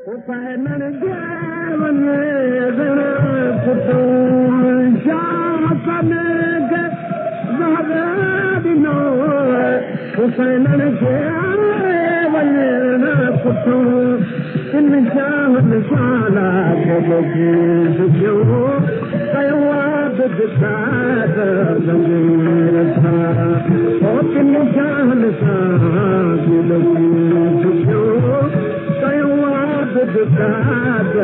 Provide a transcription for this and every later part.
हुसैनन जेवन पुतून शासन के ज़हरा हुसैनन जेवन पुतून इन शाहन शाला के जो कयवाद दिखाद ज़मीर था ओ इन शाहन शाला जो कयवाद दिखाद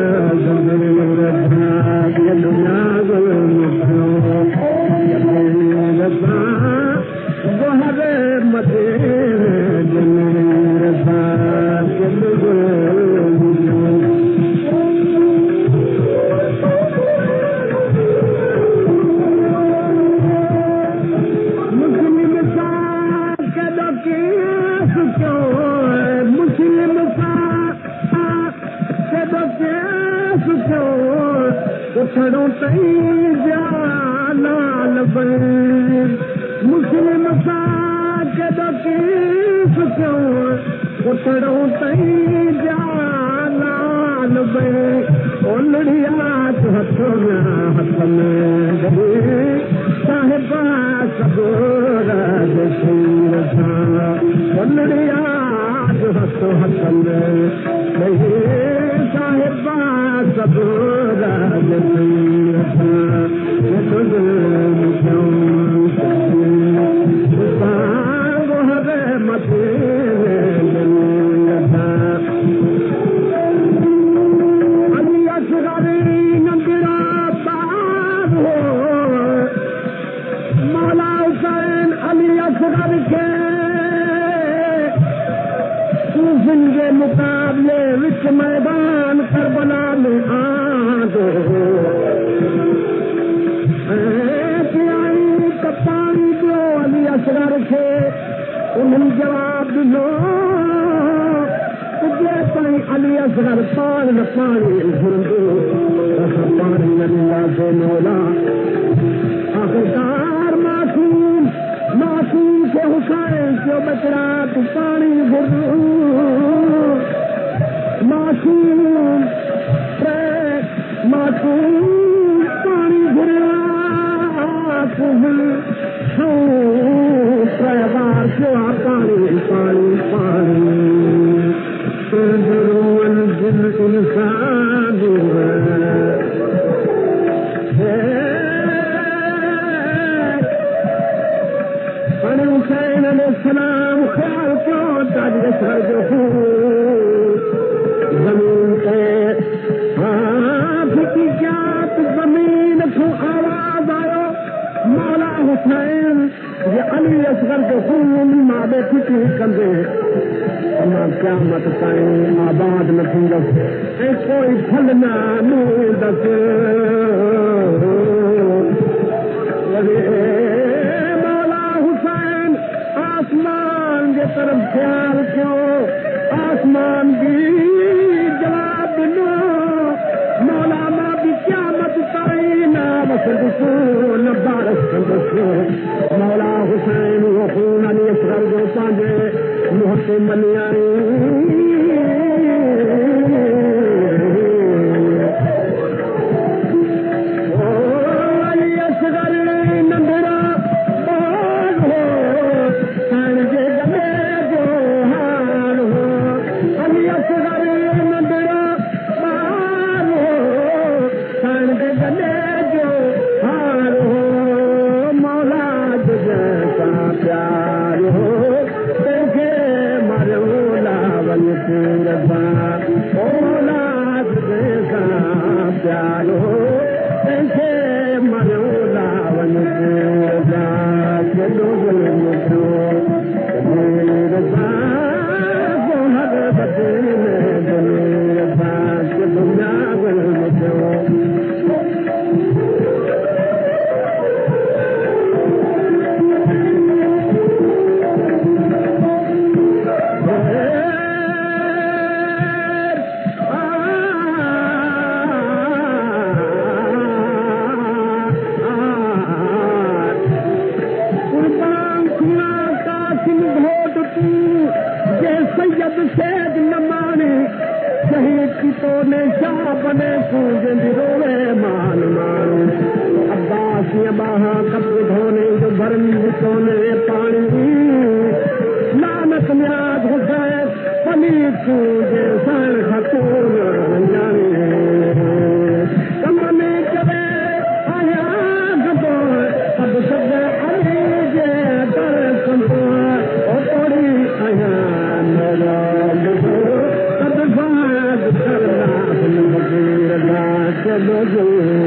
ज़मीर था ये दुनिया ज़मीर था वहरे मदीने ज़मीर था उछड़ो तई जालाल मुस्लिम सा जदो कीस क्यों उछड़ो तई जालाल ओलड़िया हथ में साहिबा सबूर ओलड़िया हथ में साहिबा सबूर मौला हुसैन अली असगर के सूफिन के मुकाबले विच मैदान करबला में पानी दो अली असगर खे उन्हनि जवाब ॾिनो जेसिताईं अली असगर पाण न पाणी घुरंदो असां पाणी न ॾींदासीं मौला आख़िरकार मासूम खे हुसैन जो बचड़ा तूं पाणी घुर मासूम पाणी घुरिया बार थियो पाणी पाणी पाणी जिन इंसान हाणे हुसैन अलैहिस्सलाम ख़्याल कयो ताज़े सर जो ज़मीन ते फिकी जात ज़मीन को आवाज़ आयो मौला हुसैन ये अली असगर जो खून मां फिक्री कंदे अमां क़यामत ताईं आबाद न थींदसि ऐं कोई फल न मिलंदसि मौला हुसैन आसमान जे तरफ़ ख़्याल कयो आसमान भी जवाब ॾिनो मौला मां बि क़यामत ताईं न वसंदुसि न बारिश कंदुसि मौला हुसैन उहो खून अली असगर जो पंहिंजे मुंहं ते मञी आई कितो ने शाह बने सूजन रोवे मान मारू अब्बास बाहा कप धोने जो भरन सोने पानी नानक न्याद हुसैन पनीर सूजे सण खतूर जाने कमने करे आया गबो अब सब अली जे दर संतो ओ तोड़ी आया नला गबो अब बात करना हम मगीर ना चलो